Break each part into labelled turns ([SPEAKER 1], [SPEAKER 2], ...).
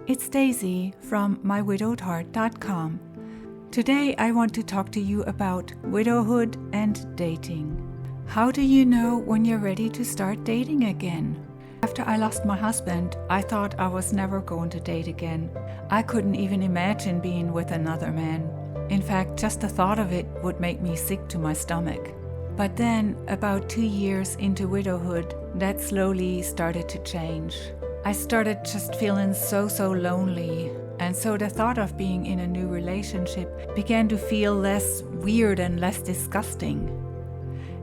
[SPEAKER 1] it's Daisy from mywidowedheart.com. Today I want to talk to you about widowhood and dating. How do you know when you're ready to start dating again? After I lost my husband, I thought I was never going to date again. I couldn't even imagine being with another man. In fact, just the thought of it would make me sick to my stomach. But then, about 2 years into widowhood, that slowly started to change. I started just feeling so lonely, and so the thought of being in a new relationship began to feel less weird and less disgusting.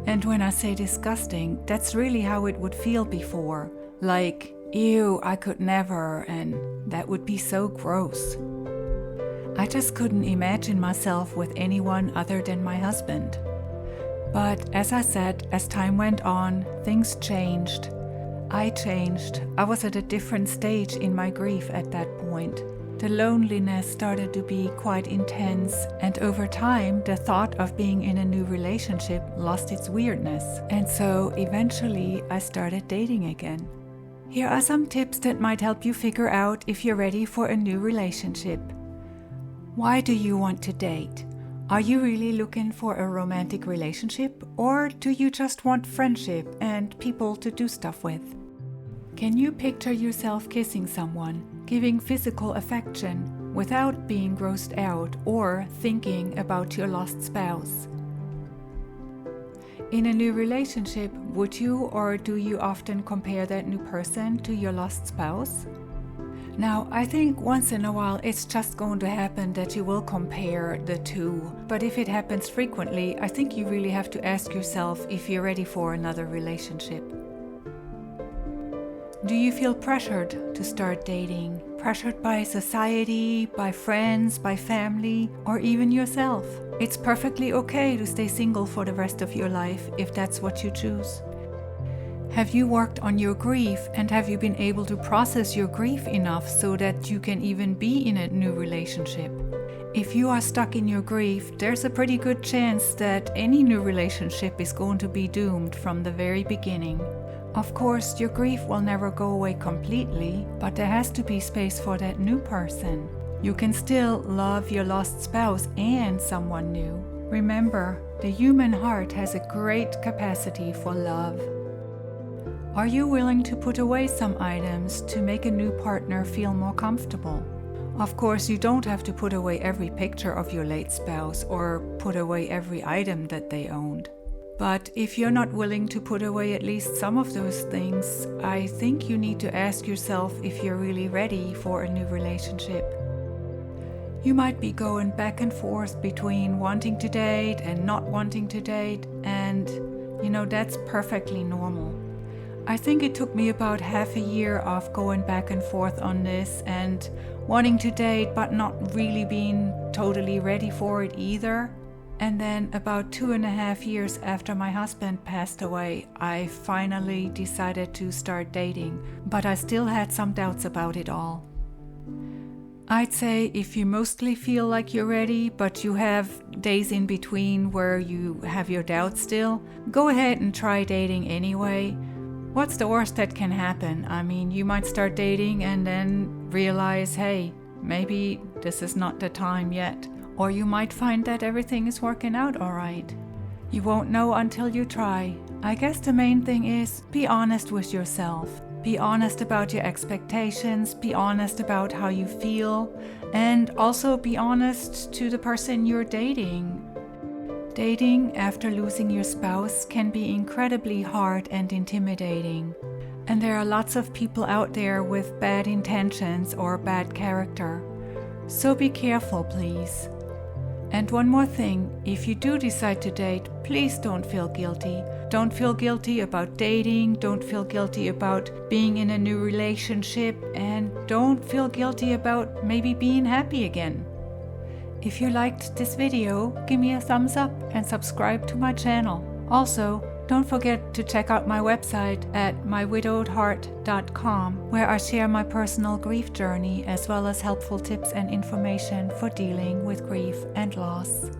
[SPEAKER 1] And when I say disgusting, that's really how it would feel before. Like, ew, I could never, and that would be so gross. I just couldn't imagine myself with anyone other than my husband. But as I said, as time went on, things changed. I changed. I was at a different stage in my grief at that point. The loneliness started to be quite intense, and over time, the thought of being in a new relationship lost its weirdness. And so eventually, I started dating again. Here are some tips that might help you figure out if you're ready for a new relationship. Why do you want to date? Are you really looking for a romantic relationship, or do you just want friendship and people to do stuff with? Can you picture yourself kissing someone, giving physical affection, without being grossed out or thinking about your lost spouse? In a new relationship, would you or do you often compare that new person to your lost spouse? Now, I think once in a while it's just going to happen that you will compare the two. But if it happens frequently, I think you really have to ask yourself if you're ready for another relationship. Do you feel pressured to start dating? Pressured by society, by friends, by family, or even yourself? It's perfectly okay to stay single for the rest of your life if that's what you choose. Have you worked on your grief, and have you been able to process your grief enough so that you can even be in a new relationship? If you are stuck in your grief, there's a pretty good chance that any new relationship is going to be doomed from the very beginning. Of course, your grief will never go away completely, but there has to be space for that new person. You can still love your lost spouse and someone new. Remember, the human heart has a great capacity for love. Are you willing to put away some items to make a new partner feel more comfortable? Of course, you don't have to put away every picture of your late spouse or put away every item that they owned. But if you're not willing to put away at least some of those things, I think you need to ask yourself if you're really ready for a new relationship. You might be going back and forth between wanting to date and not wanting to date, and that's perfectly normal. I think it took me about half a year of going back and forth on this and wanting to date but not really being totally ready for it either. And then about 2.5 years after my husband passed away, I finally decided to start dating, but I still had some doubts about it all. I'd say if you mostly feel like you're ready, but you have days in between where you have your doubts still, go ahead and try dating anyway. What's the worst that can happen? I mean, you might start dating and then realize, hey, maybe this is not the time yet. Or you might find that everything is working out all right. You won't know until you try. I guess the main thing is be honest with yourself. Be honest about your expectations, be honest about how you feel, and also be honest to the person you're dating. Dating after losing your spouse can be incredibly hard and intimidating. And there are lots of people out there with bad intentions or bad character. So be careful, please. And one more thing, if you do decide to date, please don't feel guilty. Don't feel guilty about dating, don't feel guilty about being in a new relationship, and don't feel guilty about maybe being happy again. If you liked this video, give me a thumbs up and subscribe to my channel. Also, don't forget to check out my website at mywidowedheart.com, where I share my personal grief journey as well as helpful tips and information for dealing with grief and loss.